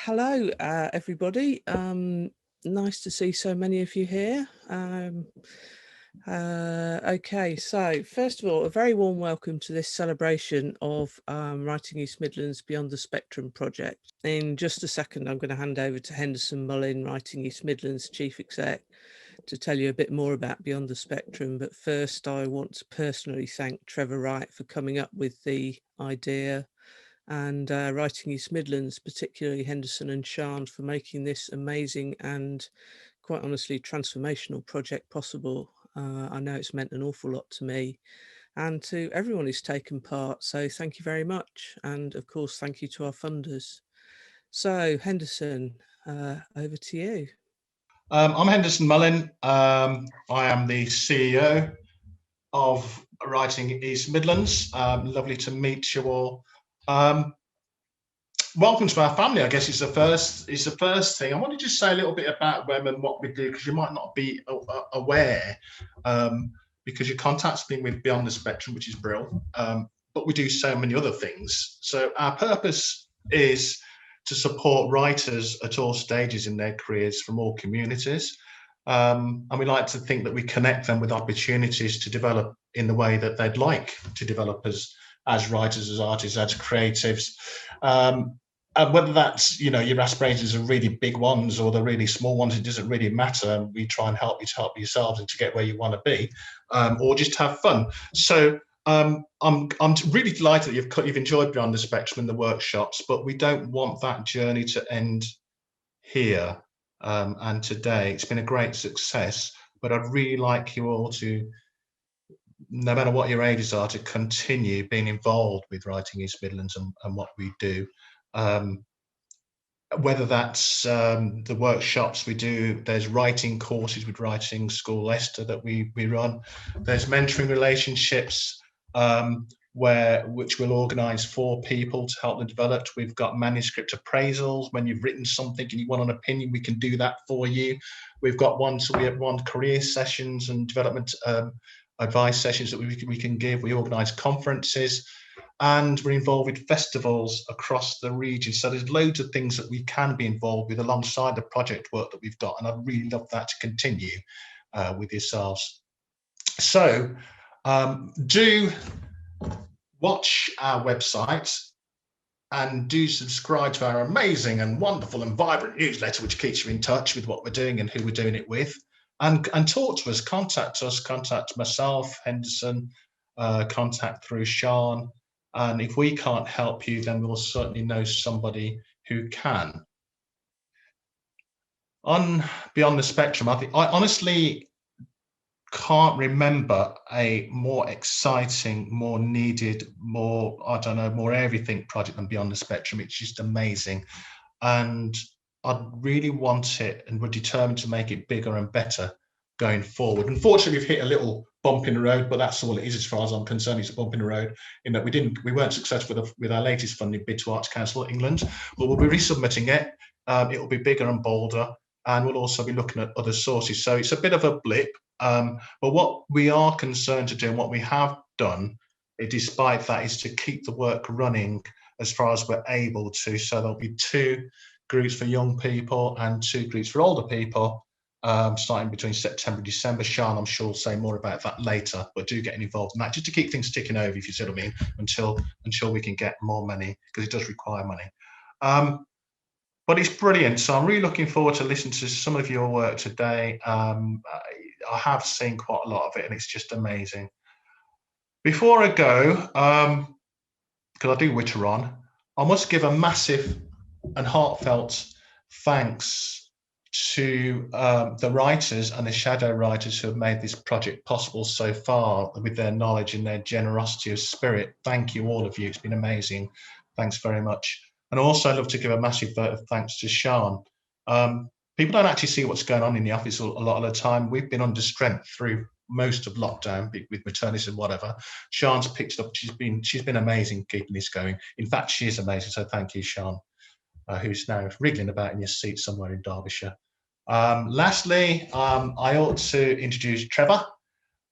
Hello, everybody. Nice to see so many of you here. Okay, so first of all, a very warm welcome to this celebration of Writing East Midlands Beyond the Spectrum project. In just a second, I'm going to hand over to Henderson Mullin, Writing East Midlands Chief Exec, to tell you a bit more about Beyond the Spectrum. But first, I want to personally thank Trevor Wright for coming up with the idea, and Writing East Midlands, particularly Henderson and Sian, for making this amazing and, quite honestly, transformational project possible. I know it's meant an awful lot to me and to everyone who's taken part, so thank you very much. And of course, thank you to our funders. So Henderson, over to you. I'm Henderson Mullin. I am the CEO of Writing East Midlands. Lovely to meet you all. Welcome to our family. I guess it's the first thing. I want to just say a little bit about Wem and what we do, because you might not be aware, because your contact's been with Beyond the Spectrum, which is brilliant. But we do so many other things. So our purpose is to support writers at all stages in their careers from all communities. And we like to think that we connect them with opportunities to develop in the way that they'd like to develop as writers, as artists, as creatives. And whether that's, your aspirations are really big ones or the really small ones, it doesn't really matter. We try and help you to help yourselves and to get where you want to be, or just have fun. So I'm really delighted that you've enjoyed Beyond the Spectrum and the workshops, but we don't want that journey to end here. And today it's been a great success, but I'd really like you all to, no matter what your ages are, to continue being involved with Writing East Midlands and what we do. Whether that's the workshops we do, there's writing courses with Writing School Leicester that we run. There's mentoring relationships, which we'll organise for people to help them develop. We've got manuscript appraisals. When you've written something and you want an opinion, we can do that for you. We've got career sessions and development advice sessions that we can give. We organise conferences, and we're involved with festivals across the region. So there's loads of things that we can be involved with alongside the project work that we've got, and I'd really love that to continue with yourselves. So do watch our website and do subscribe to our amazing and wonderful and vibrant newsletter, which keeps you in touch with what we're doing and who we're doing it with. And talk to us, contact myself, Henderson, contact through Sian. And if we can't help you, then we'll certainly know somebody who can. On Beyond the Spectrum, I honestly can't remember a more exciting, more needed, more everything project than Beyond the Spectrum. It's just amazing. And I really want it, and we're determined to make it bigger and better going forward. Unfortunately, we've hit a little bump in the road, but that's all it is as far as I'm concerned. It's a bump in the road in that we weren't successful with our latest funding bid to Arts Council England, but we'll be resubmitting it. It will be bigger and bolder, and we'll also be looking at other sources. So it's a bit of a blip, but what we are concerned to do, and what we have done, despite that, is to keep the work running as far as we're able to. So there'll be 2 groups for young people and 2 groups for older people, starting between September and December. Sian, I'm sure, will say more about that later, but do get involved in that, just to keep things ticking over, if you see what I mean, until we can get more money, because it does require money. But it's brilliant, so I'm really looking forward to listening to some of your work today. I have seen quite a lot of it, and it's just amazing. Before I go, because I do witter on, I must give a massive and heartfelt thanks to the writers and the shadow writers who have made this project possible so far, with their knowledge and their generosity of spirit. Thank you, all of you. It's been amazing. Thanks very much. And also, I'd love to give a massive vote of thanks to Sian. People don't actually see what's going on in the office a lot of the time. We've been under strength through most of lockdown with maternity and whatever. Sian's picked it up. She's been amazing keeping this going. In fact, she is amazing. So thank you, Sian, who's now wriggling about in your seat somewhere in Derbyshire. Lastly, I ought to introduce Trevor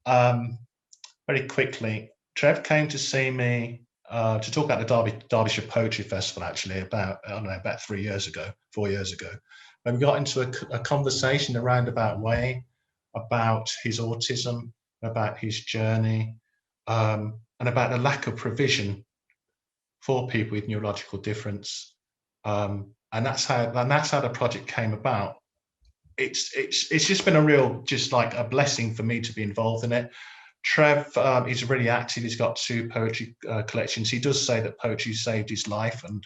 very quickly. Trev came to see me to talk about the Derbyshire Poetry Festival, actually, about, I don't know, about 4 years ago. And we got into a conversation in a roundabout way about his autism, about his journey, and about the lack of provision for people with neurological difference. And that's how the project came about. It's just been a real, just like a blessing for me to be involved in it. Trev is really active. He's got 2 poetry collections. He does say that poetry saved his life, and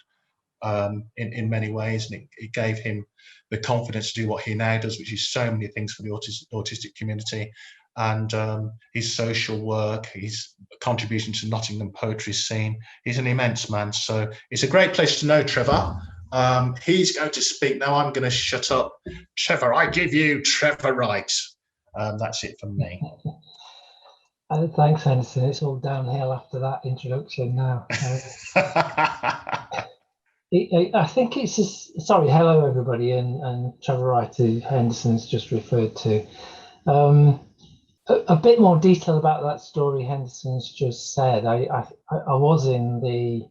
in many ways, and it gave him the confidence to do what he now does, which is so many things for the autistic community. And his social work, his contribution to Nottingham poetry scene. He's an immense man. So it's a great place to know Trevor. He's going to speak now. I'm going to shut up. Trevor, I give you Trevor Wright. That's it from me. Thanks, Henderson. It's all downhill after that introduction now. I think it's just, sorry, hello everybody, and Trevor Wright, who Henderson's just referred to. A bit more detail about that story Henderson's just said. I was in the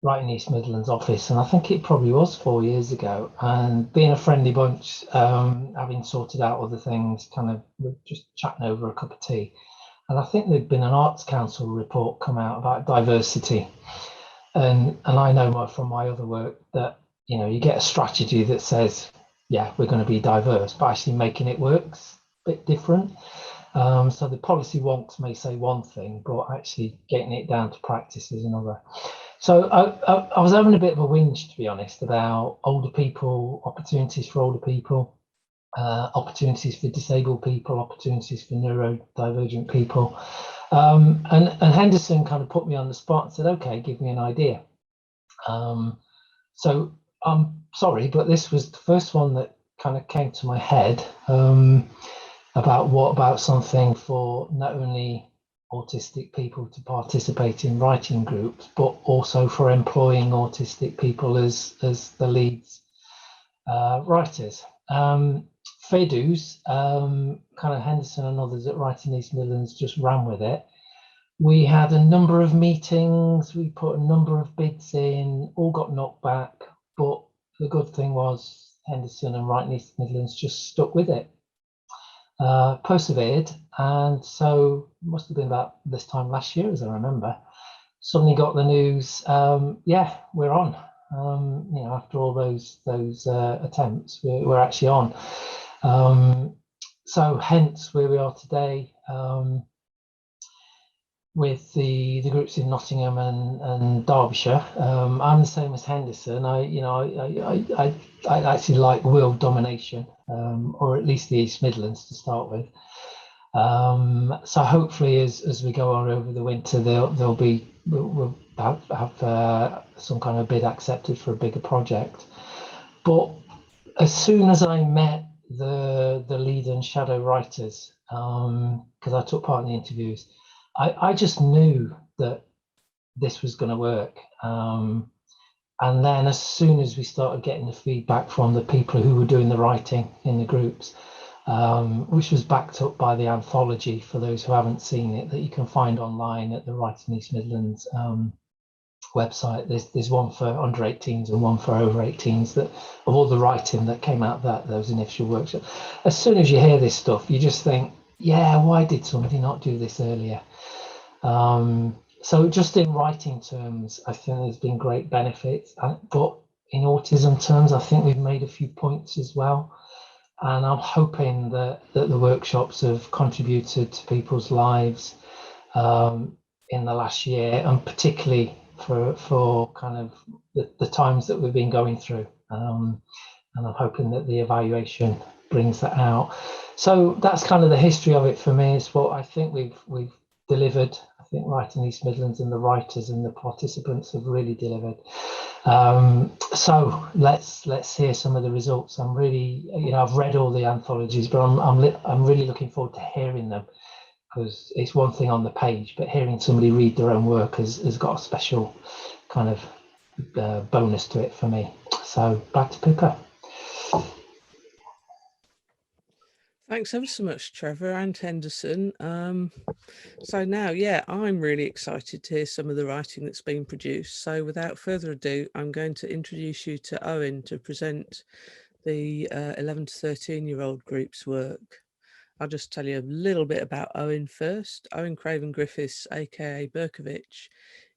Writing East Midlands office, and I think it probably was 4 years ago, and being a friendly bunch, having sorted out other things, kind of just chatting over a cup of tea. And I think there'd been an Arts Council report come out about diversity. And I know from my other work that, you know, you get a strategy that says, yeah, we're going to be diverse, but actually making it work's a bit different. So the policy wonks may say one thing, but actually getting it down to practice is another. So I was having a bit of a whinge, to be honest, about older people, opportunities for older people, opportunities for disabled people, opportunities for neurodivergent people. And Henderson kind of put me on the spot and said, okay, give me an idea. So I'm sorry, but this was the first one that kind of came to my head, about something for not only autistic people to participate in writing groups, but also for employing autistic people as the leads writers. Fair dues, kind of Henderson and others at Writing East Midlands just ran with it. We had a number of meetings, we put a number of bids in, all got knocked back, but the good thing was Henderson and Writing East Midlands just stuck with it, persevered, and so it must have been about this time last year, as I remember, suddenly got the news, yeah, we're on. You know, after all those attempts, we're actually on. So hence where we are today, with the groups in Nottingham and Derbyshire. I'm the same as Henderson. I actually like world domination, or at least the East Midlands to start with. So hopefully, as we go on over the winter, we'll have some kind of bid accepted for a bigger project. But as soon as I met the lead and shadow writers, because I took part in the interviews, I just knew that this was going to work. And then as soon as we started getting the feedback from the people who were doing the writing in the groups, which was backed up by the anthology, for those who haven't seen it, that you can find online at the Writing East Midlands website. There's one for under 18s and one for over 18s, that of all the writing that came out those initial workshops. As soon as you hear this stuff, you just think, yeah, why did somebody not do this earlier? So just in writing terms, I think there's been great benefits, but in autism terms, I think we've made a few points as well. And I'm hoping that the workshops have contributed to people's lives in the last year, and particularly for kind of the times that we've been going through. And I'm hoping that the evaluation brings that out. So that's kind of the history of it for me. It's what I think we've delivered. I think Writing East Midlands and the writers and the participants have really delivered. So let's hear some of the results. I'm really, I've read all the anthologies, but I'm really looking forward to hearing them, because it's one thing on the page, but hearing somebody read their own work has got a special kind of bonus to it for me. So back to Pippa. Thanks ever so much, Trevor and Henderson. So now, yeah, I'm really excited to hear some of the writing that's been produced. So without further ado, I'm going to introduce you to Owen to present the 11 to 13-year-old group's work. I'll just tell you a little bit about Owen first. Owen Craven Griffiths, aka Berkovich,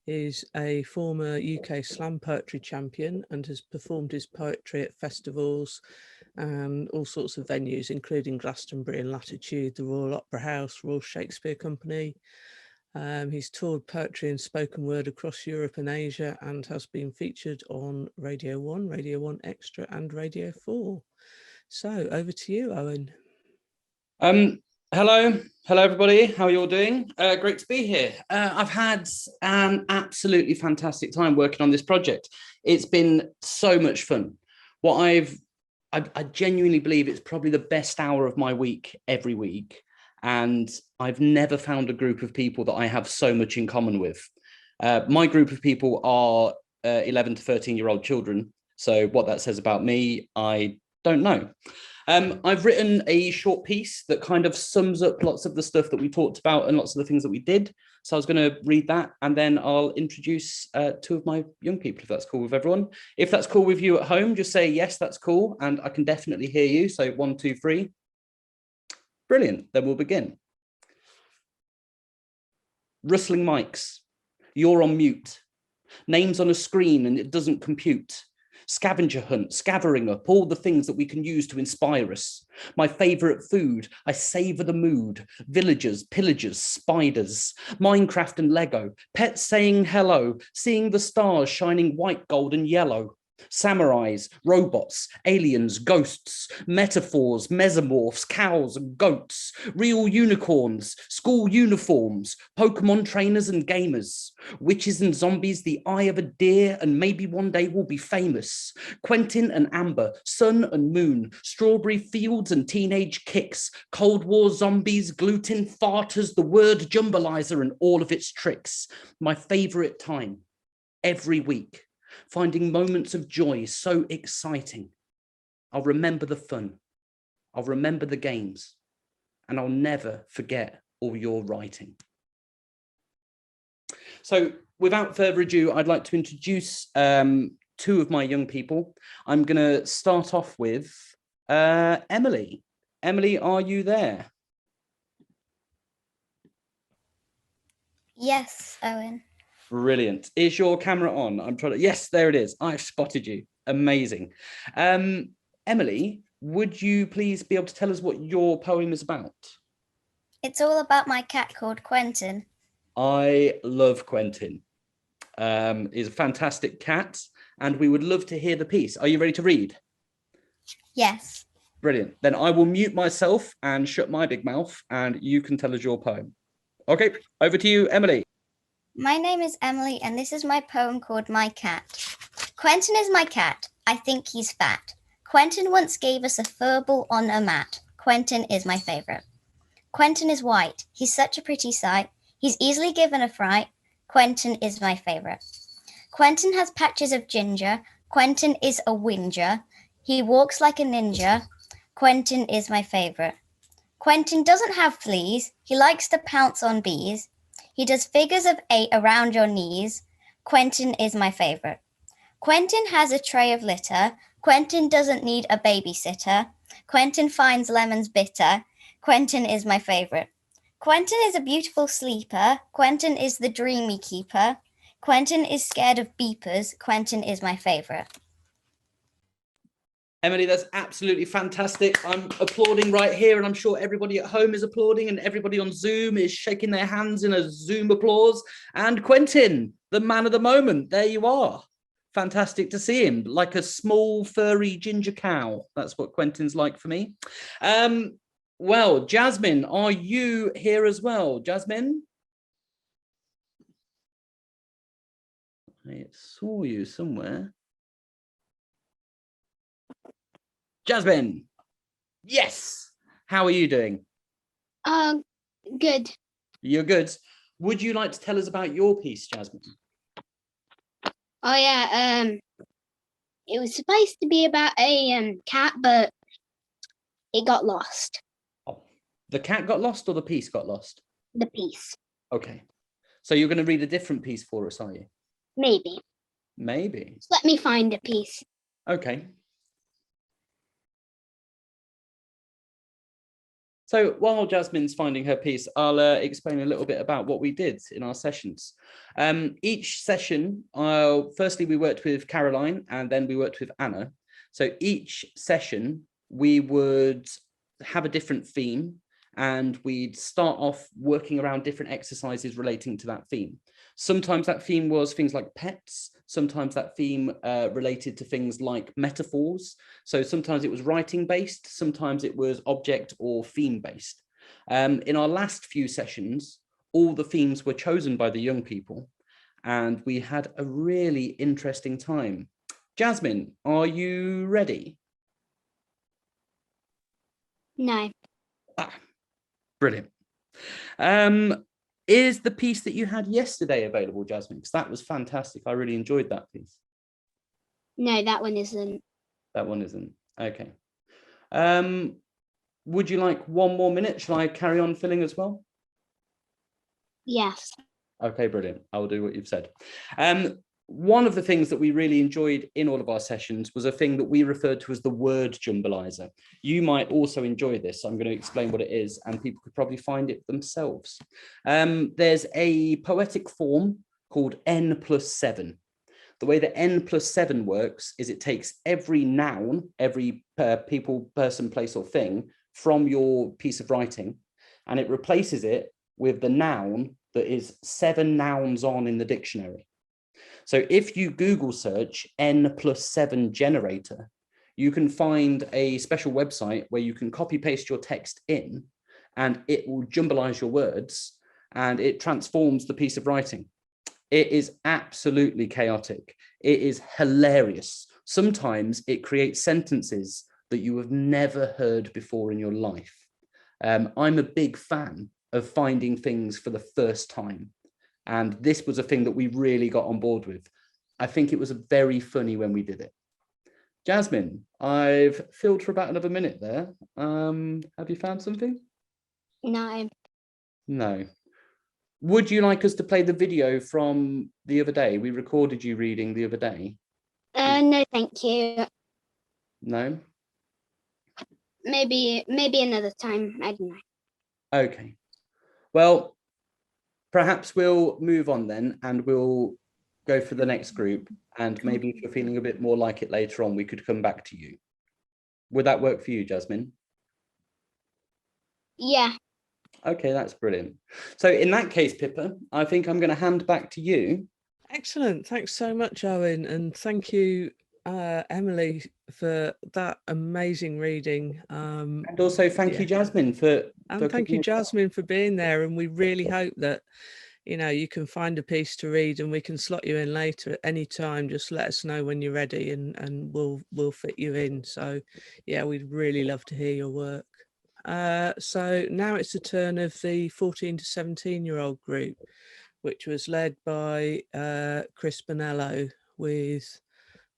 is a former UK slam poetry champion and has performed his poetry at festivals and all sorts of venues, including Glastonbury and Latitude, the Royal Opera House, Royal Shakespeare Company. He's toured poetry and spoken word across Europe and Asia and has been featured on Radio 1, Radio 1 Extra and Radio 4. So over to you, Owen. Hello everybody. How are you all doing? Great to be here. I've had an absolutely fantastic time working on this project. It's been so much fun. I genuinely believe it's probably the best hour of my week every week. And I've never found a group of people that I have so much in common with. My group of people are 11 to 13-year-old children. So what that says about me, I don't know. I've written a short piece that kind of sums up lots of the stuff that we talked about and lots of the things that we did. So I was going to read that and then I'll introduce two of my young people, if that's cool with everyone. If that's cool with you at home, just say, yes, that's cool. And I can definitely hear you. So 1, 2, 3. Brilliant. Then we'll begin. Rustling mics. You're on mute. Names on a screen and it doesn't compute. Scavenger hunt, scavenging up all the things that we can use to inspire us. My favorite food, I savor the mood. Villagers, pillagers, spiders, Minecraft and Lego, pets saying hello, seeing the stars shining white, gold and yellow. Samurais, robots, aliens, ghosts, metaphors, mesomorphs, cows and goats, real unicorns, school uniforms, Pokemon trainers and gamers, witches and zombies, the eye of a deer, and maybe one day we'll be famous. Quentin and Amber, sun and moon, strawberry fields and teenage kicks, Cold War zombies, gluten farters, the word jumbleizer and all of its tricks. My favorite time, every week. Finding moments of joy so exciting. I'll remember the fun. I'll remember the games. And I'll never forget all your writing. So without further ado, I'd like to introduce two of my young people. I'm going to start off with Emily. Emily, are you there? Yes, Owen. Brilliant. Is your camera on? I'm trying to, yes, there it is. I've spotted you. Amazing. Emily, would you please be able to tell us what your poem is about? It's all about my cat called Quentin. I love Quentin. He's a fantastic cat and we would love to hear the piece. Are you ready to read? Yes. Brilliant. Then I will mute myself and shut my big mouth and you can tell us your poem. Okay, over to you, Emily. My name is Emily and this is my poem called My Cat. Quentin is my cat. I think he's fat. Quentin once gave us a furball on a mat. Quentin is my favourite. Quentin is white. He's such a pretty sight. He's easily given a fright. Quentin is my favourite. Quentin has patches of ginger. Quentin is a whinger. He walks like a ninja. Quentin is my favourite. Quentin doesn't have fleas. He likes to pounce on bees. He does figures of 8 around your knees. Quentin is my favourite. Quentin has a tray of litter. Quentin doesn't need a babysitter. Quentin finds lemons bitter. Quentin is my favourite. Quentin is a beautiful sleeper. Quentin is the dreamy keeper. Quentin is scared of beepers. Quentin is my favourite. Emily, that's absolutely fantastic. I'm applauding right here and I'm sure everybody at home is applauding and everybody on Zoom is shaking their hands in a Zoom applause. And Quentin, the man of the moment, there you are. Fantastic to see him, like a small furry ginger cow. That's what Quentin's like for me. Well, Jasmine, are you here as well? Jasmine? I saw you somewhere. Jasmine, yes. How are you doing? Good. You're good. Would you like to tell us about your piece, Jasmine? Oh yeah, it was supposed to be about a cat, but it got lost. Oh, The cat got lost or the piece got lost? The piece. Okay. So you're going to read a different piece for us, are you? Maybe. Maybe. Just let me find a piece. Okay. So while Jasmine's finding her piece, I'll explain a little bit about what we did in our sessions. Each session, firstly, we worked with Caroline and then we worked with Anna. So each session, we would have a different theme and we'd start off working around different exercises relating to that theme. Sometimes that theme was things like pets. Sometimes that theme related to things like metaphors. So sometimes it was writing based, sometimes it was object or theme based. In our last few sessions, all the themes were chosen by the young people and we had a really interesting time. Jasmine, are you ready? No. Brilliant. Is the piece that you had yesterday available, Jasmine? Because that was fantastic. I really enjoyed that piece. No, that one isn't. That one isn't. Okay. Would you like one more minute? Shall I carry on filling as well? Yes. Okay, brilliant. I'll do what you've said. One of the things that we really enjoyed in all of our sessions was a thing that we referred to as the word jumbleizer. You might also enjoy this. I'm going to explain what it is and people could probably find it themselves. There's a poetic form called N+7. The way that N+7 works is it takes every noun, every people, person, place or thing from your piece of writing and it replaces it with the noun that is 7 nouns on in the dictionary. So if you Google search N+7 generator, you can find a special website where you can copy paste your text in and it will jumbleize your words and it transforms the piece of writing. It is absolutely chaotic. It is hilarious. Sometimes it creates sentences that you have never heard before in your life. I'm a big fan of finding things for the first time. And this was a thing that we really got on board with. I think it was very funny when we did it. Jasmine, I've filled for about another minute there. Have you found something? No. No. Would you like us to play the video from the other day? We recorded you reading the other day. No, thank you. No? Maybe another time. I don't know. Okay. Well, perhaps we'll move on then and we'll go for the next group. And maybe if you're feeling a bit more like it later on, we could come back to you. Would that work for you, Jasmine? Yeah. Okay, that's brilliant. So in that case, Pippa, I think I'm going to hand back to you. Excellent. Thanks so much, Owen. And thank you, Emily, for that amazing reading. And also thank you, Jasmine, for thank you, Jasmine, for being there. And we really hope that, you know, you can find a piece to read and we can slot you in later at any time. Just let us know when you're ready and we'll fit you in. So yeah, we'd really love to hear your work. So now it's the turn of the 14 to 17-year-old group, which was led by Chris Bonello with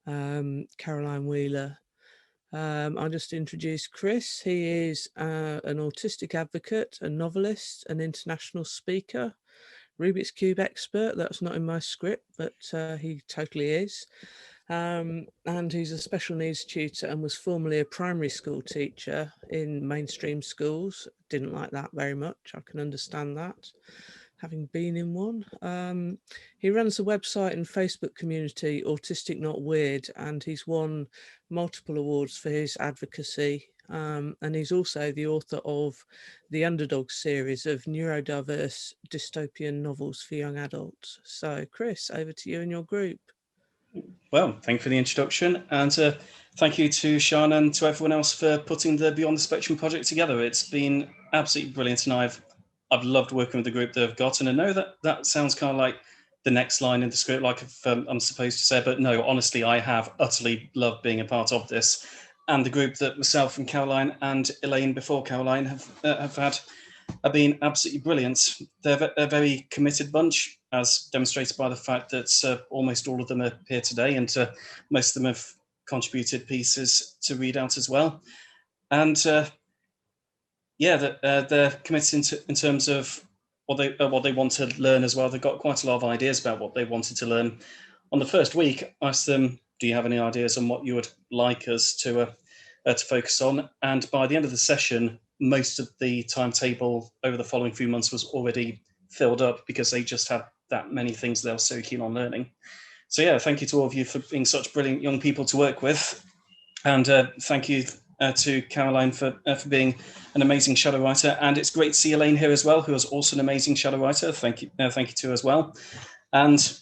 Caroline Wheeler. I'll just introduce Chris. He is an autistic advocate, a novelist, an international speaker, Rubik's Cube expert. That's not in my script, but he totally is. And he's a special needs tutor and was formerly a primary school teacher in mainstream schools. Didn't like that very much. I can understand that, having been in one. He runs a website and Facebook community, Autistic Not Weird, and he's won multiple awards for his advocacy. And he's also the author of the Underdog series of neurodiverse dystopian novels for young adults. So Chris, over to you and your group. Well, thank you for the introduction, and thank you to Sian and to everyone else for putting the Beyond the Spectrum project together. It's been absolutely brilliant, and I've loved working with the group that I've got. And I know that sounds kind of like the next line in the script, like I'm supposed to say, but no, honestly, I have utterly loved being a part of this. And the group that myself and Caroline and Elaine before Caroline have had have been absolutely brilliant. They're a very committed bunch, as demonstrated by the fact that almost all of them are here today, and most of them have contributed pieces to read out as well. And yeah, they're committed in terms of what they want to learn as well. They've got quite a lot of ideas about what they wanted to learn. On the first week, I asked them, "Do you have any ideas on what you would like us to focus on?" And by the end of the session, most of the timetable over the following few months was already filled up because they just had that many things they were so keen on learning. So yeah, thank you to all of you for being such brilliant young people to work with, and thank you to Caroline for being an amazing shadow writer. And it's great to see Elaine here as well, who is also an amazing shadow writer. Thank you to as well. And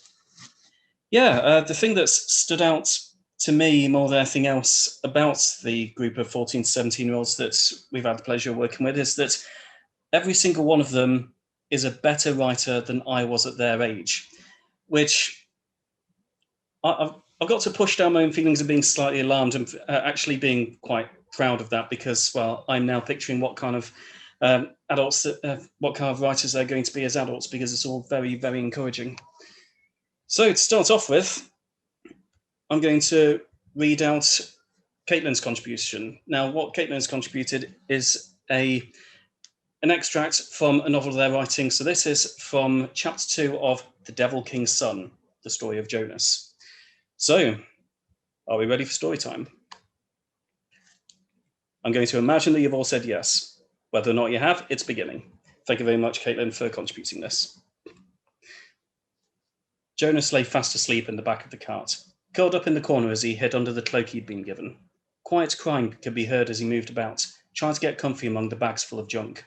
yeah, the thing that's stood out to me more than anything else about the group of 14 to 17-year-olds that we've had the pleasure of working with is that every single one of them is a better writer than I was at their age, which I've got to push down my own feelings of being slightly alarmed and actually being quite proud of that, because, well, I'm now picturing what kind of adults, what kind of writers they're going to be as adults, because it's all very, very encouraging. So to start off with, I'm going to read out Caitlin's contribution. Now, what Caitlin has contributed is an extract from a novel they're writing. So this is from chapter 2 of The Devil King's Son, the story of Jonas. So, are we ready for story time? I'm going to imagine that you've all said yes. Whether or not you have, it's beginning. Thank you very much, Caitlin, for contributing this. Jonas lay fast asleep in the back of the cart, curled up in the corner as he hid under the cloak he'd been given. Quiet crying could be heard as he moved about, trying to get comfy among the bags full of junk.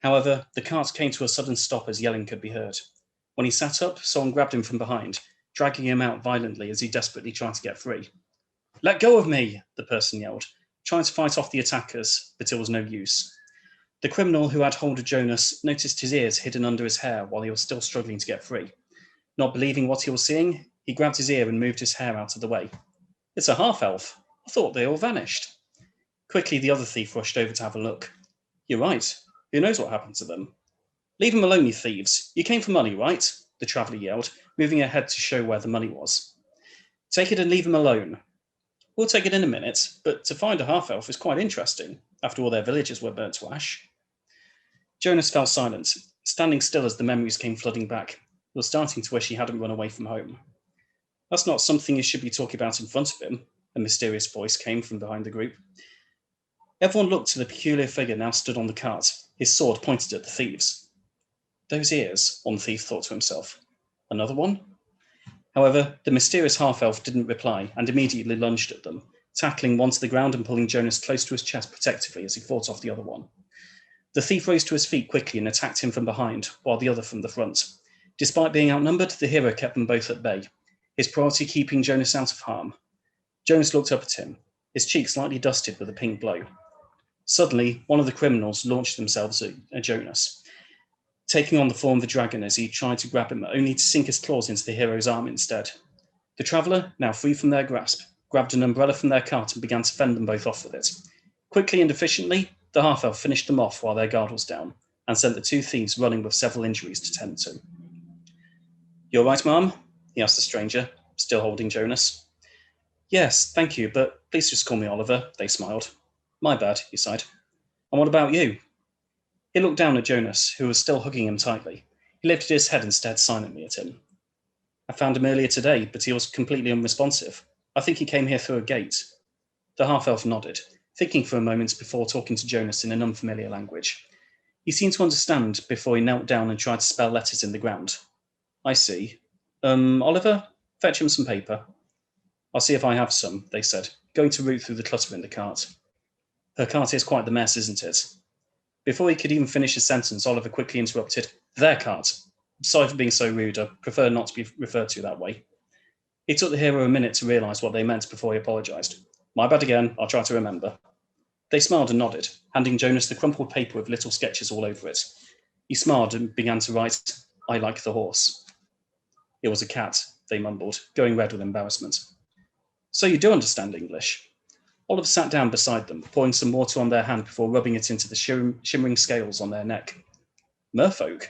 However, the cart came to a sudden stop as yelling could be heard. When he sat up, someone grabbed him from behind, dragging him out violently as he desperately tried to get free. "Let go of me," the person yelled, trying to fight off the attackers, but it was no use. The criminal who had hold of Jonas noticed his ears hidden under his hair while he was still struggling to get free. Not believing what he was seeing, he grabbed his ear and moved his hair out of the way. "It's a half-elf. I thought they all vanished." Quickly, the other thief rushed over to have a look. "You're right. Who knows what happened to them?" "Leave them alone, you thieves. You came for money, right?" the traveller yelled, moving ahead to show where the money was. "Take it and leave them alone." "We'll take it in a minute, but to find a half-elf is quite interesting, after all their villages were burnt to ash." Jonas fell silent, standing still as the memories came flooding back. He was starting to wish he hadn't run away from home. "That's not something you should be talking about in front of him," a mysterious voice came from behind the group. Everyone looked to the peculiar figure now stood on the cart, his sword pointed at the thieves. "Those ears," one thief thought to himself. "Another one?" However, the mysterious half-elf didn't reply and immediately lunged at them, tackling one to the ground and pulling Jonas close to his chest protectively as he fought off the other one. The thief rose to his feet quickly and attacked him from behind, while the other from the front. Despite being outnumbered, the hero kept them both at bay, his priority keeping Jonas out of harm. Jonas looked up at him, his cheek slightly dusted with a pink glow. Suddenly, one of the criminals launched themselves at Jonas, taking on the form of a dragon as he tried to grab him, only to sink his claws into the hero's arm instead. The traveller, now free from their grasp, grabbed an umbrella from their cart and began to fend them both off with it. Quickly and efficiently, the half-elf finished them off while their guard was down, and sent the two thieves running with several injuries to tend to. "You all right, ma'am?" he asked the stranger, still holding Jonas. "Yes, thank you, but please just call me Oliver," they smiled. "My bad," he sighed. "And what about you?" He looked down at Jonas, who was still hugging him tightly. He lifted his head and stared silently at him. "I found him earlier today, but he was completely unresponsive. I think he came here through a gate." The half-elf nodded, thinking for a moment before talking to Jonas in an unfamiliar language. He seemed to understand before he knelt down and tried to spell letters in the ground. "I see. Oliver, fetch him some paper." "I'll see if I have some," they said, going to root through the clutter in the cart. "Her cart is quite the mess, isn't it?" Before he could even finish his sentence, Oliver quickly interrupted. "Their cart. Sorry for being so rude. I prefer not to be referred to that way." It took the hero a minute to realise what they meant before he apologised. "My bad again. I'll try to remember." They smiled and nodded, handing Jonas the crumpled paper with little sketches all over it. He smiled and began to write, "I like the horse." "It was a cat," they mumbled, going red with embarrassment. "So you do understand English?" Oliver sat down beside them, pouring some water on their hand before rubbing it into the shimmering scales on their neck. "Merfolk?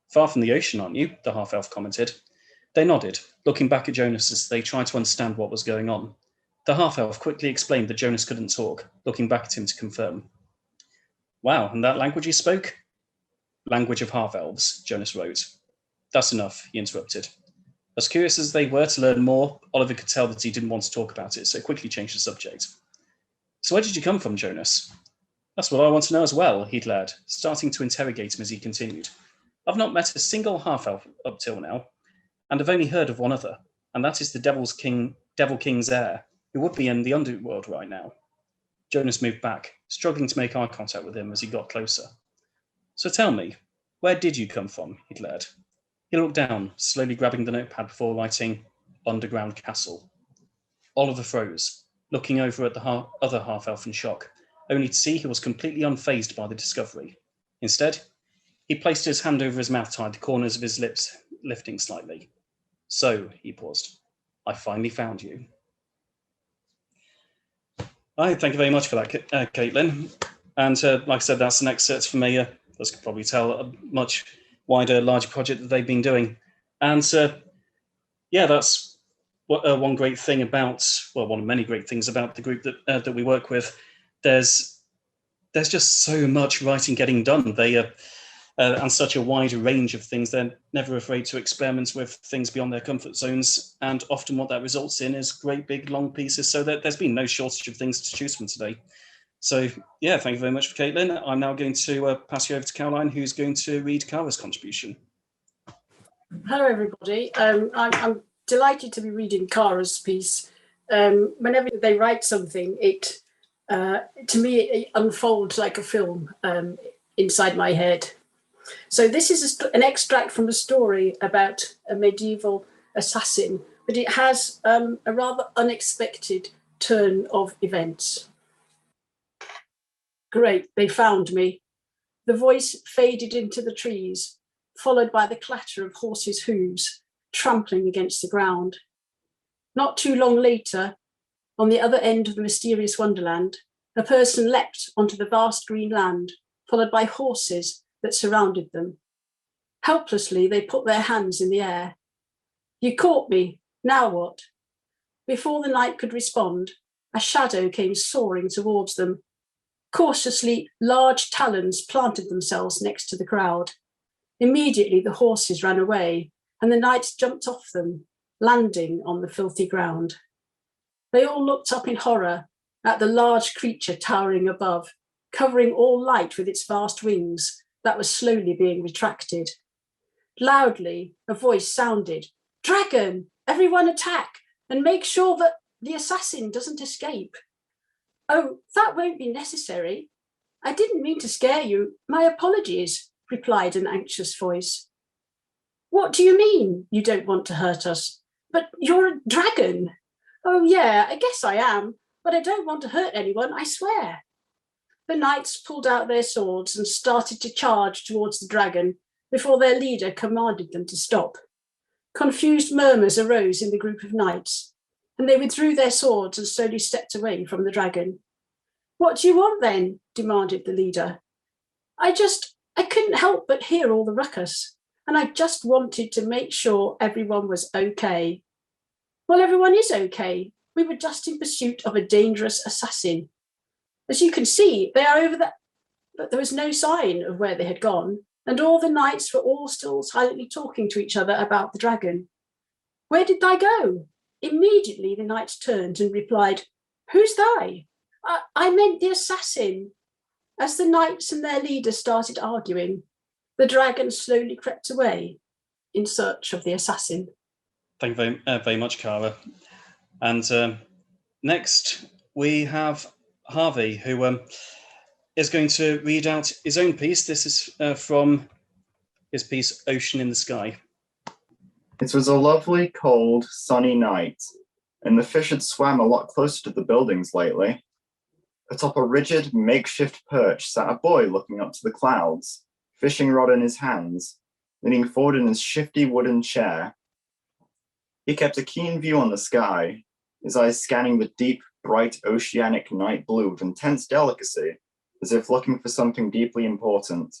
Far from the ocean, aren't you?" the half-elf commented. They nodded, looking back at Jonas as they tried to understand what was going on. The half-elf quickly explained that Jonas couldn't talk, looking back at him to confirm. Wow, and that language you spoke? Language of half-elves, Jonas wrote. That's enough, he interrupted. As curious as they were to learn more, Oliver could tell that he didn't want to talk about it, so quickly changed the subject. So where did you come from, Jonas? That's what I want to know as well, he declared, starting to interrogate him as he continued. I've not met a single half-elf up till now, and I've only heard of one other, and that is the Devil King's heir, who would be in the underworld right now. Jonas moved back, struggling to make eye contact with him as he got closer. So tell me, where did you come from? He declared. He looked down, slowly grabbing the notepad before writing Underground Castle. Oliver froze, looking over at the other half-elf in shock, only to see he was completely unfazed by the discovery. Instead, he placed his hand over his mouth, tied the corners of his lips lifting slightly. So, he paused, I finally found you. Hi, thank you very much for that, Caitlin. And like I said, that's an excerpt from as you can probably tell, a much wider, larger project that they've been doing. And yeah, that's one great thing about, well, one of many great things about the group that we work with. There's just so much writing getting done. They and such a wide range of things. They're never afraid to experiment with things beyond their comfort zones. And often what that results in is great big long pieces. So there's been no shortage of things to choose from today. So yeah, thank you very much for Caitlin. I'm now going to pass you over to Caroline, who's going to read Cara's contribution. Hello, everybody. I'm delighted to be reading Cara's piece. Whenever they write something, it to me it unfolds like a film inside my head. So this is an extract from a story about a medieval assassin, but it has a rather unexpected turn of events. Great, they found me. The voice faded into the trees, followed by the clatter of horses' hooves trampling against the ground. Not too long later, on the other end of the mysterious wonderland, a person leapt onto the vast green land, followed by horses that surrounded them. Helplessly, they put their hands in the air. You caught me, now what? Before the knight could respond, a shadow came soaring towards them. Cautiously, large talons planted themselves next to the crowd. Immediately, the horses ran away, and the knights jumped off them, landing on the filthy ground. They all looked up in horror at the large creature towering above, covering all light with its vast wings that was slowly being retracted. Loudly, a voice sounded, "Dragon, everyone attack, and make sure that the assassin doesn't escape." "Oh, that won't be necessary. I didn't mean to scare you. My apologies," replied an anxious voice. "What do you mean you don't want to hurt us? But you're a dragon." "Oh yeah, I guess I am, but I don't want to hurt anyone, I swear." The knights pulled out their swords and started to charge towards the dragon before their leader commanded them to stop. Confused murmurs arose in the group of knights, and they withdrew their swords and slowly stepped away from the dragon. "What do you want then?" demanded the leader. I couldn't help but hear all the ruckus, and I just wanted to make sure everyone was okay." "Well, everyone is okay. We were just in pursuit of a dangerous assassin. As you can see, they are over there." But there was no sign of where they had gone, and all the knights were all still silently talking to each other about the dragon. "Where did they go?" Immediately the knights turned and replied, "Who's they?" I meant the assassin." As the knights and their leader started arguing, the dragon slowly crept away in search of the assassin. Thank you very much, Cara. And next we have Harvey, who is going to read out his own piece. This is from his piece, Ocean in the Sky. It was a lovely, cold, sunny night, and the fish had swam a lot closer to the buildings lately. Atop a rigid, makeshift perch sat a boy looking up to the clouds, fishing rod in his hands, leaning forward in his shifty wooden chair. He kept a keen view on the sky, his eyes scanning the deep, bright oceanic night blue with intense delicacy, as if looking for something deeply important.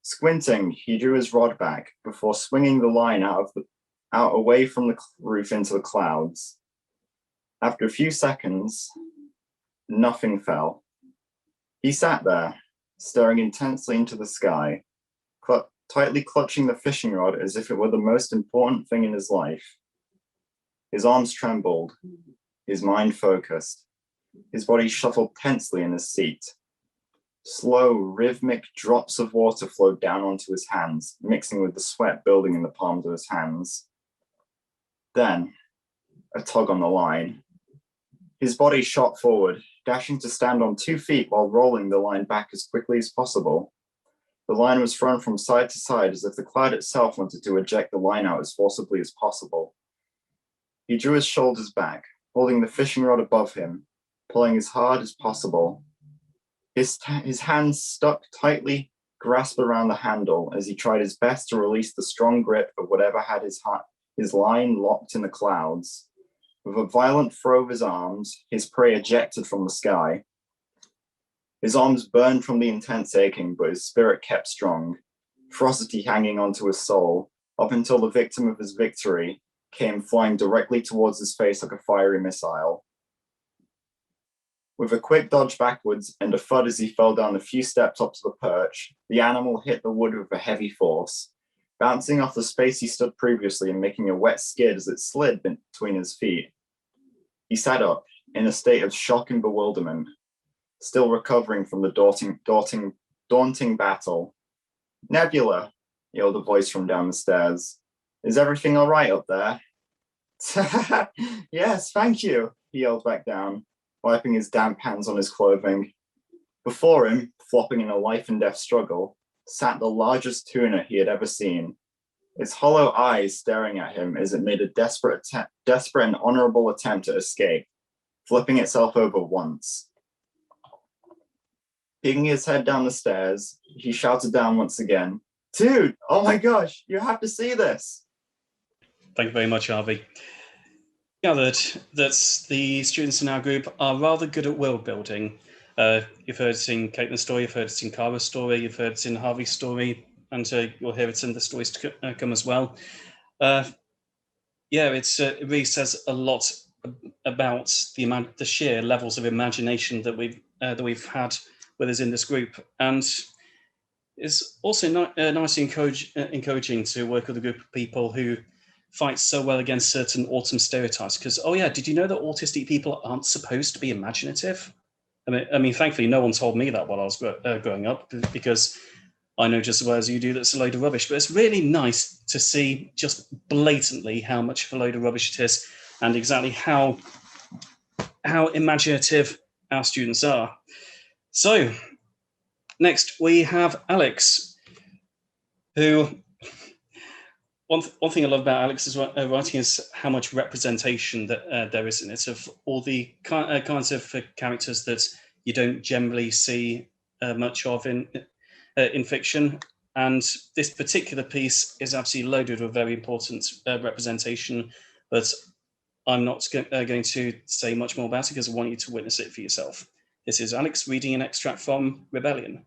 Squinting, he drew his rod back before swinging the line out away from the roof into the clouds. After a few seconds, nothing fell. He sat there, staring intensely into the sky, tightly clutching the fishing rod as if it were the most important thing in his life. His arms trembled, his mind focused, his body shuffled tensely in his seat. Slow, rhythmic drops of water flowed down onto his hands, mixing with the sweat building in the palms of his hands. Then, a tug on the line. His body shot forward, dashing to stand on 2 feet while rolling the line back as quickly as possible. The line was thrown from side to side as if the cloud itself wanted to eject the line out as forcibly as possible. He drew his shoulders back, holding the fishing rod above him, pulling as hard as possible. His hands stuck tightly, grasped around the handle as he tried his best to release the strong grip of whatever had his line locked in the clouds. With a violent throw of his arms, his prey ejected from the sky. His arms burned from the intense aching, but his spirit kept strong, ferocity hanging onto his soul, up until the victim of his victory came flying directly towards his face like a fiery missile. With a quick dodge backwards and a thud as he fell down a few steps up to the perch, the animal hit the wood with a heavy force, bouncing off the space he stood previously and making a wet skid as it slid between his feet. He sat up, in a state of shock and bewilderment, still recovering from the daunting battle. "Nebula," yelled a voice from down the stairs. "Is everything all right up there?" "Yes, thank you," he yelled back down, wiping his damp hands on his clothing. Before him, flopping in a life and death struggle, sat the largest tuna he had ever seen, its hollow eyes staring at him as it made a desperate and honorable attempt to escape, flipping itself over once. Peeking his head down the stairs, he shouted down once again, "Dude, oh my gosh, you have to see this." Thank you very much, Harvey. Gathered that the students in our group are rather good at world building. You've heard it in Caitlin's story, you've heard it in Kara's story, you've heard it in Harvey's story, and you'll hear it in the stories to come as well. It really says a lot about the sheer levels of imagination that we've had with us in this group, and it's also nicely encouraging to work with a group of people who fight so well against certain autism stereotypes. Because, did you know that autistic people aren't supposed to be imaginative? I mean, thankfully, no one told me that while I was growing up, because I know just as well as you do that's a load of rubbish. But it's really nice to see just blatantly how much of a load of rubbish it is, and exactly how imaginative our students are. So, next we have Alex, who, one thing I love about Alex's writing is how much representation that there is in it, of all the kinds of characters that you don't generally see much of in fiction. And this particular piece is absolutely loaded with very important representation, but I'm not going to say much more about it because I want you to witness it for yourself. This is Alex reading an extract from Rebellion.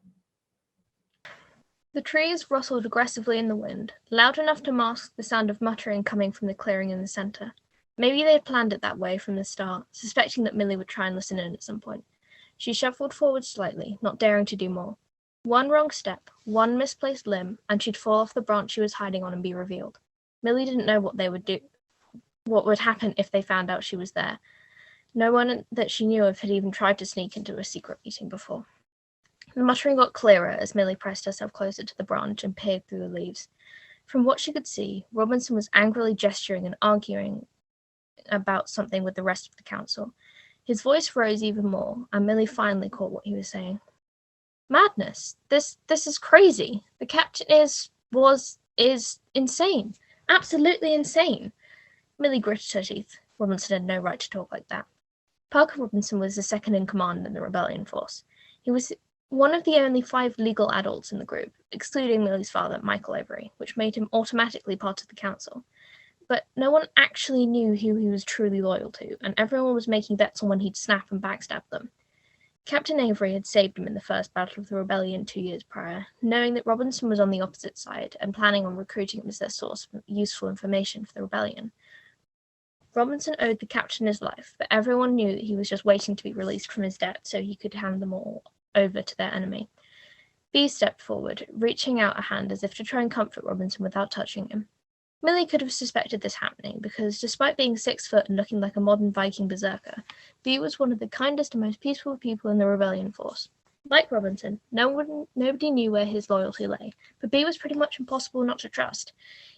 The trees rustled aggressively in the wind, loud enough to mask the sound of muttering coming from the clearing in the centre. Maybe they had planned it that way from the start, suspecting that Millie would try and listen in at some point. She shuffled forward slightly, not daring to do more. One wrong step, one misplaced limb, and she'd fall off the branch she was hiding on and be revealed. Millie didn't know what they would do, what would happen if they found out she was there. No one that she knew of had even tried to sneak into a secret meeting before. The muttering got clearer as Millie pressed herself closer to the branch and peered through the leaves. From what she could see, Robinson was angrily gesturing and arguing about something with the rest of the council. His voice rose even more, and Millie finally caught what he was saying. "Madness! This is crazy. The captain is insane. Absolutely insane." Millie gritted her teeth. Robinson had no right to talk like that. Parker Robinson was the second in command in the rebellion force. He was one of the only 5 legal adults in the group, excluding Millie's father, Michael Avery, which made him automatically part of the council. But no one actually knew who he was truly loyal to, and everyone was making bets on when he'd snap and backstab them. Captain Avery had saved him in the first battle of the rebellion 2 years prior, knowing that Robinson was on the opposite side and planning on recruiting him as their source of useful information for the rebellion. Robinson owed the captain his life, but everyone knew that he was just waiting to be released from his debt so he could hand them all over to their enemy. Bee stepped forward, reaching out a hand as if to try and comfort Robinson without touching him. Millie could have suspected this happening because, despite being 6 foot and looking like a modern Viking berserker, Bee was one of the kindest and most peaceful people in the rebellion force. Like Robinson, nobody knew where his loyalty lay, but Bee was pretty much impossible not to trust.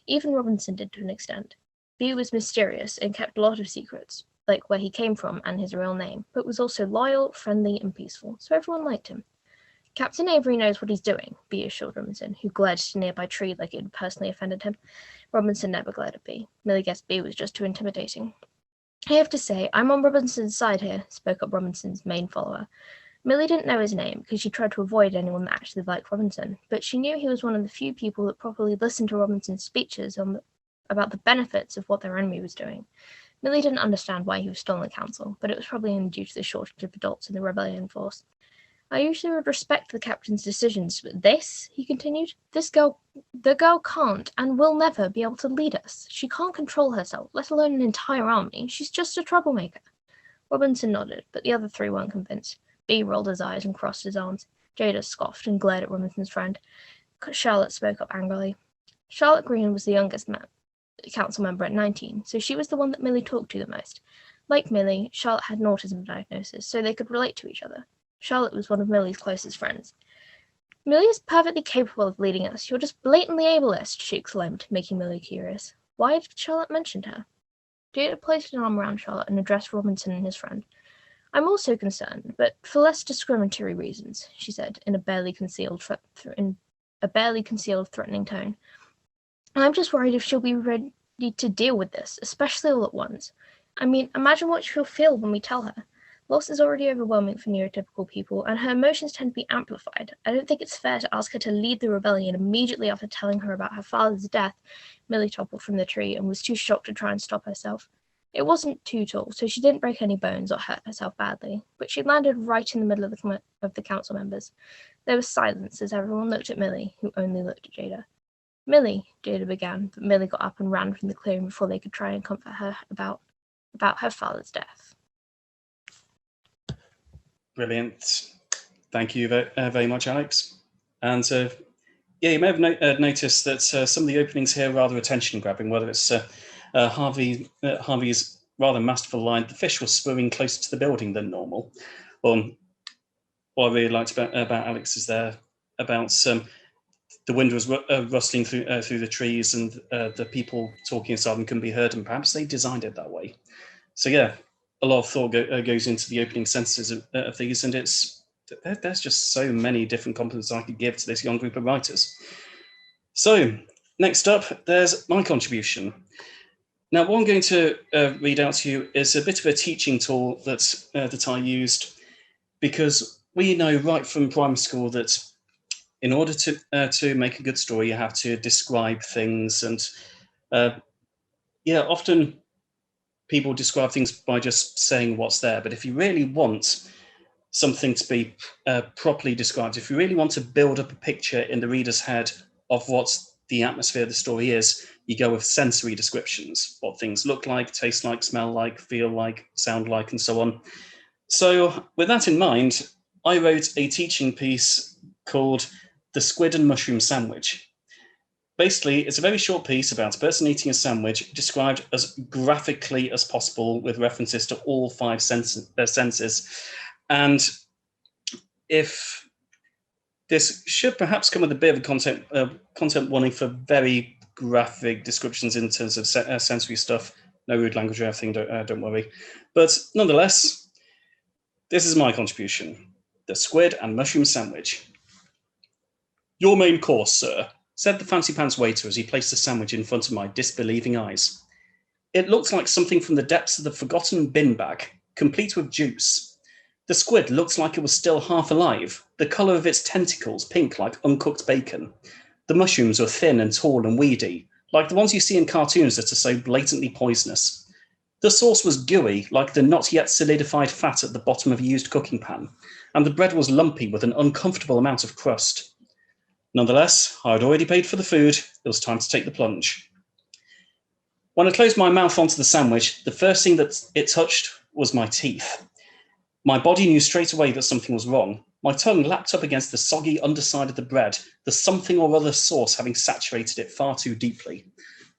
Even Robinson did to an extent. Bee was mysterious and kept a lot of secrets, like where he came from and his real name, but was also loyal, friendly, and peaceful, so everyone liked him. Captain Avery knows what he's doing, Bee assured Robinson, who glared at a nearby tree like it had personally offended him. Robinson never glared at Bee. Millie guessed Bee was just too intimidating. I have to say, I'm on Robinson's side here, spoke up Robinson's main follower. Millie didn't know his name because she tried to avoid anyone that actually liked Robinson, but she knew he was one of the few people that properly listened to Robinson's speeches about the benefits of what their enemy was doing. Millie didn't understand why he was still in the council, but it was probably only due to the shortage of adults in the rebellion force. I usually would respect the captain's decisions, but this, he continued, the girl can't and will never be able to lead us. She can't control herself, let alone an entire army. She's just a troublemaker. Robinson nodded, but the other 3 weren't convinced. Bee rolled his eyes and crossed his arms. Jada scoffed and glared at Robinson's friend. Charlotte spoke up angrily. Charlotte Green was the youngest council member at 19, so she was the one that Millie talked to the most. Like Millie, Charlotte had an autism diagnosis, so they could relate to each other. Charlotte was one of Millie's closest friends. Millie is perfectly capable of leading us. You're just blatantly ableist, she exclaimed, making Millie curious. Why had Charlotte mentioned her? Jada placed an arm around Charlotte and addressed Robinson and his friend. I'm also concerned, but for less discriminatory reasons, she said, in a barely concealed threatening tone. I'm just worried if she'll be ready to deal with this, especially all at once. I mean, imagine what she'll feel when we tell her. Loss is already overwhelming for neurotypical people, and her emotions tend to be amplified. I don't think it's fair to ask her to lead the rebellion immediately after telling her about her father's death. Millie toppled from the tree and was too shocked to try and stop herself. It wasn't too tall, so she didn't break any bones or hurt herself badly, but she landed right in the middle of the council members. There was silence as everyone looked at Millie, who only looked at Jada. Millie, Jada began, but Millie got up and ran from the clearing before they could try and comfort her about her father's death. Brilliant. Thank you very much, Alex. And yeah, you may have noticed that some of the openings here are rather attention-grabbing, whether it's Harvey's rather masterful line, the fish was swimming closer to the building than normal. What I really liked about Alex is there about the wind was rustling through the trees and the people talking inside them couldn't be heard, and perhaps they designed it that way. So yeah, a lot of thought goes into the opening sentences of these, and there's just so many different compliments I could give to this young group of writers. So next up, there's my contribution. Now, what I'm going to read out to you is a bit of a teaching tool that I used, because we know right from primary school that in order to make a good story, you have to describe things, and yeah, often people describe things by just saying what's there. But if you really want something to be properly described, if you really want to build up a picture in the reader's head of what the atmosphere of the story is, you go with sensory descriptions, what things look like, taste like, smell like, feel like, sound like, and so on. So with that in mind, I wrote a teaching piece called The Squid and Mushroom Sandwich. Basically, it's a very short piece about a person eating a sandwich described as graphically as possible with references to all 5 senses. And if this should perhaps come with a bit of a content warning for very graphic descriptions in terms of sensory stuff. No rude language or anything, don't worry. But nonetheless, this is my contribution. The Squid and Mushroom Sandwich. Your main course, sir, said the fancy pants waiter as he placed the sandwich in front of my disbelieving eyes. It looked like something from the depths of the forgotten bin bag, complete with juice. The squid looked like it was still half alive, the colour of its tentacles pink like uncooked bacon. The mushrooms were thin and tall and weedy, like the ones you see in cartoons that are so blatantly poisonous. The sauce was gooey, like the not yet solidified fat at the bottom of a used cooking pan, and the bread was lumpy with an uncomfortable amount of crust. Nonetheless, I had already paid for the food. It was time to take the plunge. When I closed my mouth onto the sandwich, the first thing that it touched was my teeth. My body knew straight away that something was wrong. My tongue lapped up against the soggy underside of the bread, the something or other sauce having saturated it far too deeply.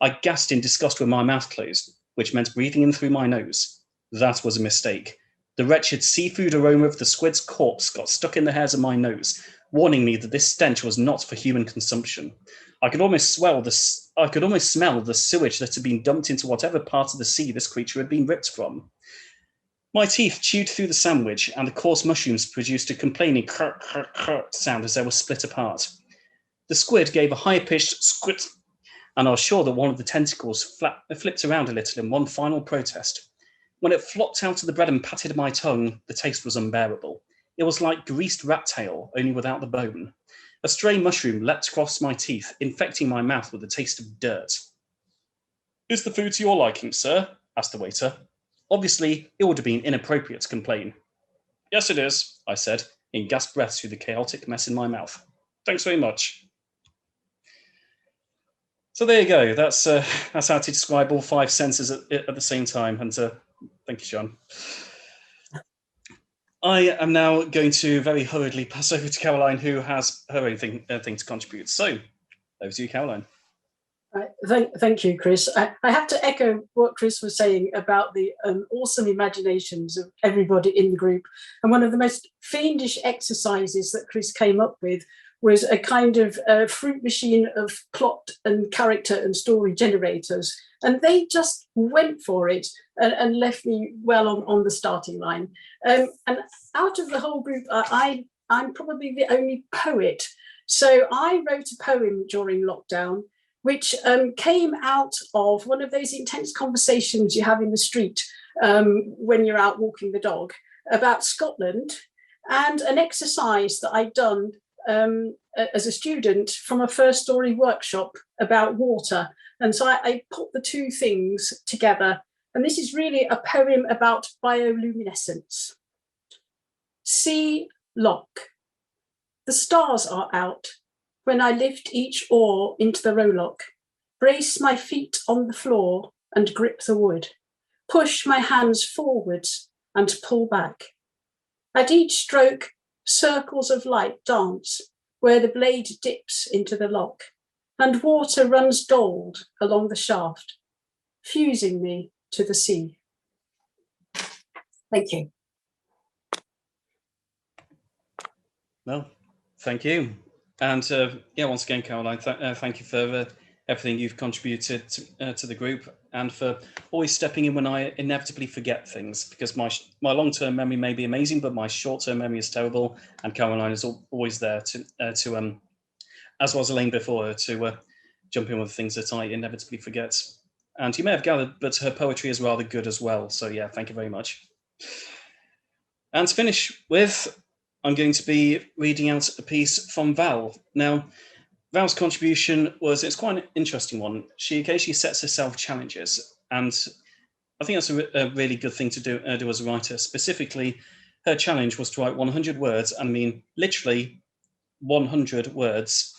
I gasped in disgust with my mouth closed, which meant breathing in through my nose. That was a mistake. The wretched seafood aroma of the squid's corpse got stuck in the hairs of my nose, warning me that this stench was not for human consumption. I could almost smell the sewage that had been dumped into whatever part of the sea this creature had been ripped from. My teeth chewed through the sandwich, and the coarse mushrooms produced a complaining krr, krr, krr sound as they were split apart. The squid gave a high-pitched squit, and I was sure that one of the tentacles flipped around a little in one final protest. When it flopped out of the bread and patted my tongue, the taste was unbearable. It was like greased rat tail, only without the bone. A stray mushroom leapt across my teeth, infecting my mouth with the taste of dirt. "Is the food to your liking, sir?" asked the waiter. Obviously, it would have been inappropriate to complain. "Yes, it is," I said, in gasped breaths through the chaotic mess in my mouth. "Thanks very much." So there you go. That's how to describe all 5 senses at the same time. And thank you, Sean. I am now going to very hurriedly pass over to Caroline, who has her own thing to contribute. So, over to you, Caroline. Thank you, Chris. I have to echo what Chris was saying about the awesome imaginations of everybody in the group. And one of the most fiendish exercises that Chris came up with was a kind of fruit machine of plot and character and story generators. And they just went for it and left me well on the starting line. And out of the whole group, I'm probably the only poet. So I wrote a poem during lockdown, which came out of one of those intense conversations you have in the street when you're out walking the dog about Scotland, and an exercise that I'd done as a student from a first story workshop about water. And so I put the two things together. And this is really a poem about bioluminescence. Sea Loch. The stars are out when I lift each oar into the rowlock, brace my feet on the floor and grip the wood, push my hands forwards and pull back. At each stroke, circles of light dance where the blade dips into the loch, and water runs gold along the shaft, fusing me to the sea. Thank you. Well, thank you. And yeah, once again, Caroline, thank you for everything you've contributed to the group, and for always stepping in when I inevitably forget things, because my long-term memory may be amazing, but my short-term memory is terrible. And Caroline is always there to as was Elaine before, to jump in with things that I inevitably forget. And you may have gathered, but her poetry is rather good as well. So yeah, thank you very much. And to finish with, I'm going to be reading out a piece from Val. Now, Val's contribution it's quite an interesting one. She occasionally sets herself challenges, and I think that's a really good thing to do as a writer. Specifically, her challenge was to write 100 words, and I mean literally 100 words,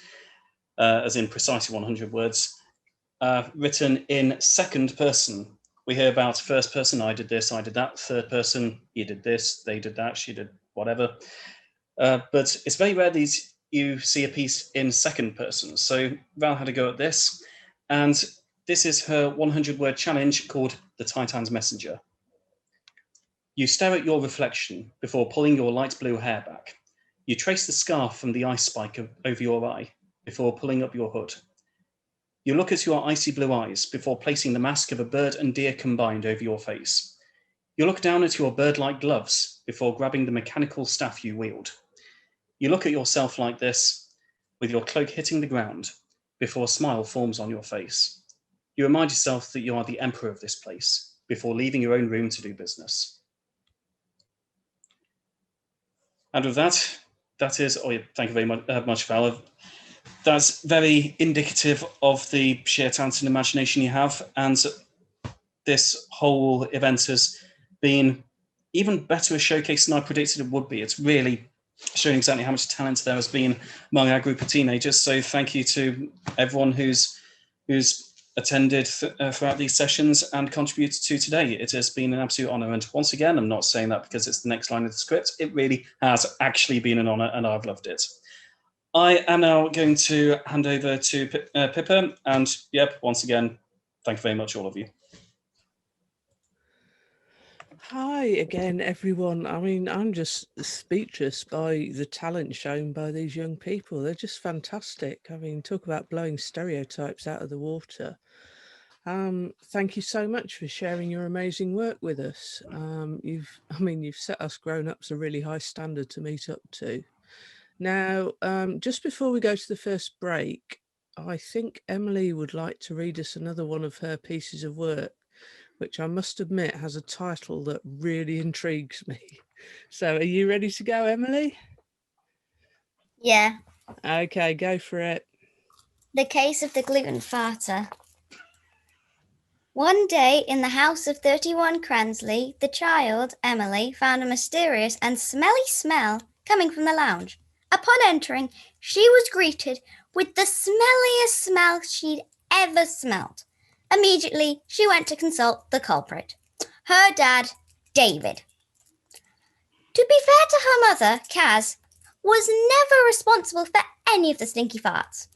as in precisely 100 words, written in second person. We hear about first person, I did this, I did that. Third person, you did this, they did that, she did whatever. But it's very rare these you see a piece in second person. So Val had a go at this, and this is her 100-word challenge called The Titan's Messenger. You stare at your reflection before pulling your light blue hair back. You trace the scarf from the ice spike over your eye before pulling up your hood. You look at your icy blue eyes before placing the mask of a bird and deer combined over your face. You look down at your bird-like gloves before grabbing the mechanical staff you wield. You look at yourself like this, with your cloak hitting the ground, before a smile forms on your face. You remind yourself that you are the emperor of this place, before leaving your own room to do business. And with that is, oh yeah, thank you very much, Val. That's very indicative of the sheer talent and imagination you have, and this whole event has been even better a showcase than I predicted it would be. It's really showing exactly how much talent there has been among our group of teenagers. So thank you to everyone who's attended throughout these sessions and contributed to today. It has been an absolute honour. And once again, I'm not saying that because it's the next line of the script. It really has actually been an honour and I've loved it. I am now going to hand over to Pippa. And yep, once again, thank you very much, all of you. Hi again, everyone. I mean, I'm just speechless by the talent shown by these young people. They're just fantastic. I mean, talk about blowing stereotypes out of the water. Thank you so much for sharing your amazing work with us. You've set us grown-ups a really high standard to meet up to. Now, just before we go to the first break, I think Emily would like to read us another one of her pieces of work, which I must admit has a title that really intrigues me. So are you ready to go, Emily? Yeah. Okay, go for it. The Case of the Gluten Farter. One day in the house of 31 Cransley, the child, Emily, found a mysterious and smelly smell coming from the lounge. Upon entering, she was greeted with the smelliest smell she'd ever smelt. Immediately, she went to consult the culprit, her dad, David. To be fair to her mother, Kaz was never responsible for any of the stinky farts.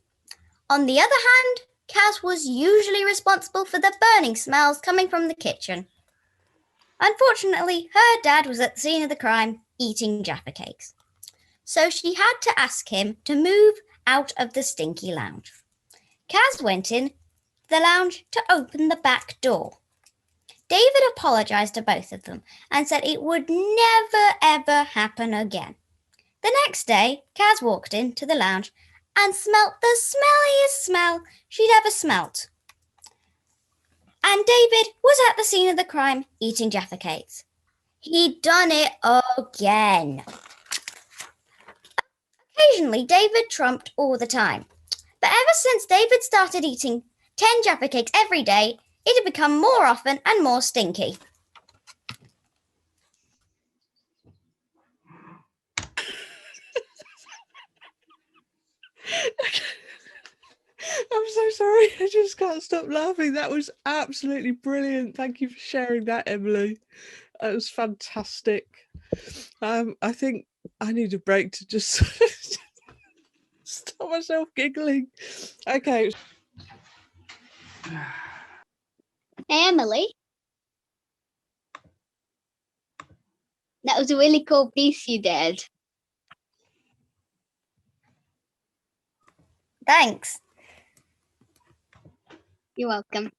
On the other hand, Kaz was usually responsible for the burning smells coming from the kitchen. Unfortunately, her dad was at the scene of the crime eating Jaffa cakes. So she had to ask him to move out of the stinky lounge. Kaz went in the lounge to open the back door. David apologized to both of them and said it would never ever happen again. The next day, Kaz walked into the lounge and smelt the smelliest smell she'd ever smelt. And David was at the scene of the crime eating Jaffa cakes. He'd done it again. Occasionally, David trumped all the time. But ever since David started eating 10 Jaffa cakes every day, it had become more often and more stinky. I'm so sorry. I just can't stop laughing. That was absolutely brilliant. Thank you for sharing that, Emily. That was fantastic. I think I need a break to just stop myself giggling. Okay. Hey, Emily. That was a really cool piece you did. Thanks. You're welcome.